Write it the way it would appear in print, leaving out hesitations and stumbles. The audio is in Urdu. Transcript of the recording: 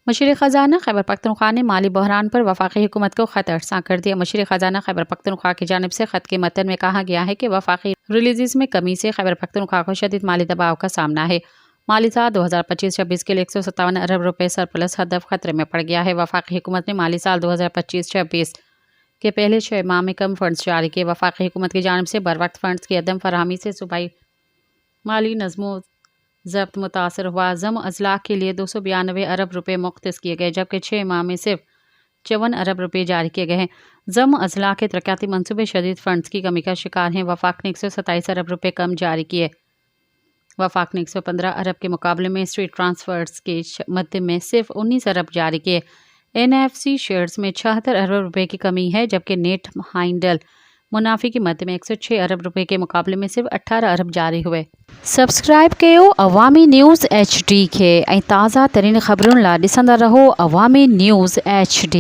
مشیر خزانہ خیبر پختونخوا نے مالی بحران پر وفاقی حکومت کو خط ارسال کر دیا۔ مشیر خزانہ خیبر پختونخوا کی جانب سے خط کے متن میں کہا گیا ہے کہ وفاقی ریلیزز میں کمی سے خیبر پختونخوا کو شدید مالی دباؤ کا سامنا ہے۔ مالی سال 2025-26 کے لیے 157 ارب روپے سرپلس ہدف خطرے میں پڑ گیا ہے۔ وفاقی حکومت نے مالی سال 2025-26 کے پہلے 6 ماہ میں کم فنڈز جاری کیے۔ وفاقی حکومت کی جانب سے بروقت فنڈز کی عدم فراہمی سے صوبائی مالی نظم و ضبط متاثر ہوا۔ ضم اضلاع کے لیے 292 ارب روپے مختص کیے گئے، جبکہ 6 ماہ میں صرف 54 ارب روپے جاری کیے گئے ہیں۔ ضم اضلاع کے ترقیاتی منصوبے شدید فنڈز کی کمی کا شکار ہیں۔ وفاق نے 127 ارب روپے کم جاری کیے۔ وفاق نے 115 ارب کے مقابلے میں اسٹریٹ ٹرانسفرز کے مد میں صرف 19 ارب جاری کیے۔ NFC شیئرز میں 76 ارب روپے کی کمی ہے، جبکہ نیٹ ہائنڈل منافع کی مد میں 106 ارب روپے کے مقابلے میں صرف 18 ارب جاری ہوئے۔ سبسکرائب کیو عوامی نیوز HD کے تازہ ترین خبروں لا ڈسندا رہو عوامی نیوز HD۔